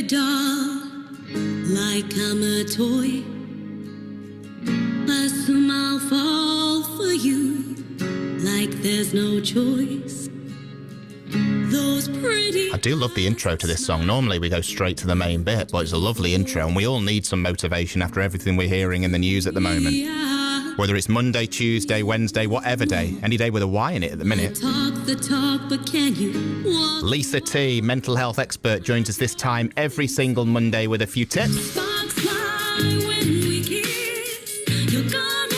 baby doll, like I'm a toy. Assume I'll fall for you, like there's no choice. Those pretty. I do love the intro to this song. Normally we go straight to the main bit, but it's a lovely intro, and we all need some motivation after everything we're hearing in the news at the moment. Whether it's Monday, Tuesday, Wednesday, whatever day. Any day with a Y in it at the minute. Talk the talk, but can you walk? Lisa T, mental health expert, joins us this time every single Monday with a few tips. Sparks fly when we kiss. You're gonna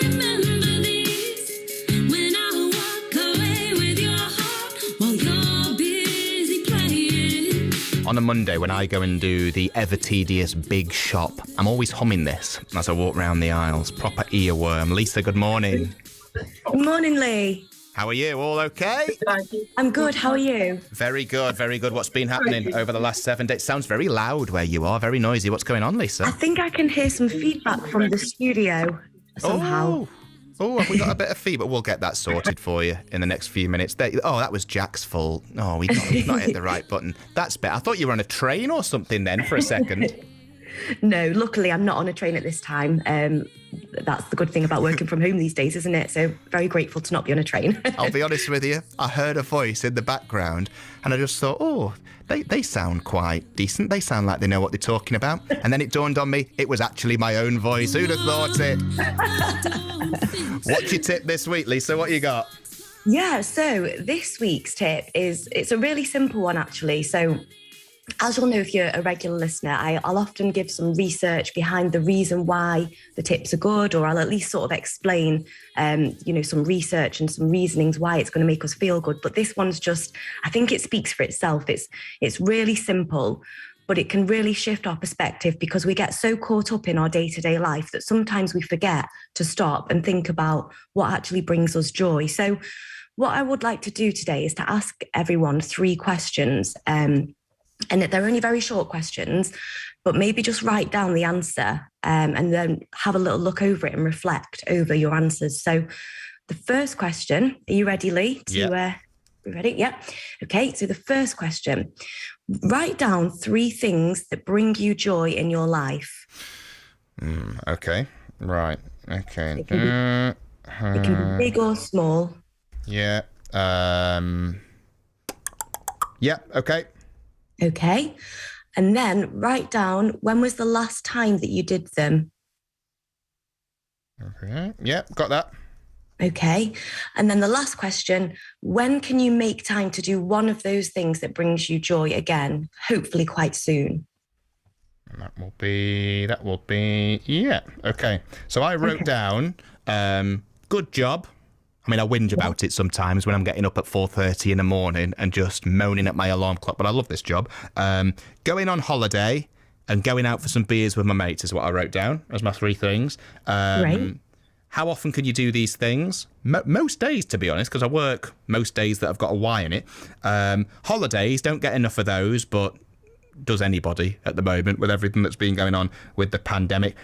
remember this. When I walk away with your heart while you're busy playing. On a Monday, when I go and do the ever tedious big shop, I'm always humming this as I walk round the aisles. Proper earworm. Lisa, good morning. Good morning, Lee. How are you? All okay? I'm good. How are you? Very good, very good. What's been happening over the last 7 days? Sounds very loud where you are, very noisy. What's going on, Lisa? I think I can hear some feedback from the studio somehow. Oh, have we got a bit of feedback? We'll get that sorted for you in the next few minutes. That was Jack's fault. Oh, we've not hit the right button. That's better. I thought you were on a train or something then for a second. No, luckily I'm not on a train at this time. That's the good thing about working from home these days, isn't it? So very grateful to not be on a train. I'll be honest with you. I heard a voice in the background and I just thought, oh, they sound quite decent. They sound like they know what they're talking about. And then it dawned on me, it was actually my own voice. Who'd have thought it? What's your tip this week, Lisa? What you got? Yeah, so this week's tip it's a really simple one, actually. So as you'll know, if you're a regular listener, I'll often give some research behind the reason why the tips are good, or I'll at least sort of explain, some research and some reasonings why it's going to make us feel good. But this one's just, I think it speaks for itself. It's really simple, but it can really shift our perspective because we get so caught up in our day-to-day life that sometimes we forget to stop and think about what actually brings us joy. So what I would like to do today is to ask everyone 3 questions, and they're only very short questions, but maybe just write down the answer and then have a little look over it and reflect over your answers. So the first question, are you ready, Lee? Yeah. You ready? Yeah. Okay, so the first question, write down 3 things that bring you joy in your life. Okay, right, okay. It can be big or small. Yeah. Yeah, okay. Okay. And then write down, when was the last time that you did them? Okay. Yeah, got that. Okay. And then the last question, when can you make time to do one of those things that brings you joy again, hopefully quite soon? And that will be, yeah. Okay. So I wrote down, good job. I mean, I whinge about it sometimes when I'm getting up at 4:30 in the morning and just moaning at my alarm clock, but I love this job. Going on holiday and going out for some beers with my mates is what I wrote down as my 3 things. Right. How often can you do these things? Most days, to be honest, because I work most days that I've got a Y in it. Holidays, don't get enough of those, but does anybody at the moment with everything that's been going on with the pandemic.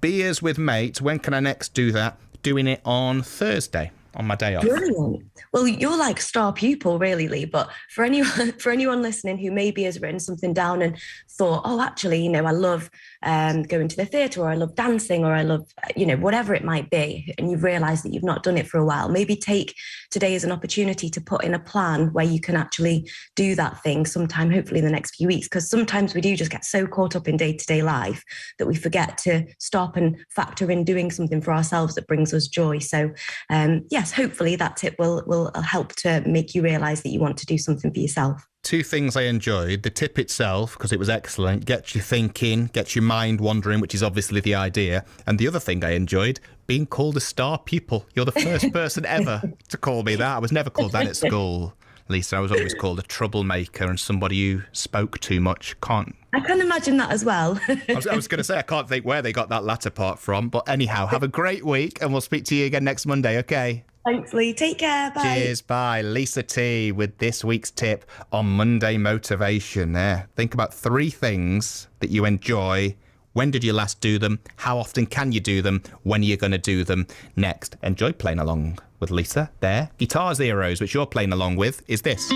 Beers with mates, when can I next do that? Doing it on Thursday. On my day off. Brilliant. Well, you're like star pupil, really, Lee. But for anyone listening who maybe has written something down and thought, oh, actually, I love going to the theatre, or I love dancing, or I love, whatever it might be, and you've realised that you've not done it for a while, maybe take today as an opportunity to put in a plan where you can actually do that thing sometime, hopefully in the next few weeks, because sometimes we do just get so caught up in day-to-day life that we forget to stop and factor in doing something for ourselves that brings us joy. So, yes, hopefully that tip will help to make you realise that you want to do something for yourself. 2 things I enjoyed. The tip itself, because it was excellent, gets you thinking, gets your mind wandering, which is obviously the idea. And the other thing I enjoyed, being called a star pupil. You're the first person ever to call me that. I was never called that at school, Lisa. I was always called a troublemaker and somebody who spoke too much. I can imagine that as well. I was going to say, I can't think where they got that latter part from. But anyhow, have a great week and we'll speak to you again next Monday, okay? Thanks, Lee. Take care. Bye. Cheers. Bye. Lisa T with this week's tip on Monday Motivation. There. Think about 3 things that you enjoy. When did you last do them? How often can you do them? When are you going to do them next? Enjoy playing along with Lisa there. Guitar Zeros, which you're playing along with, is this.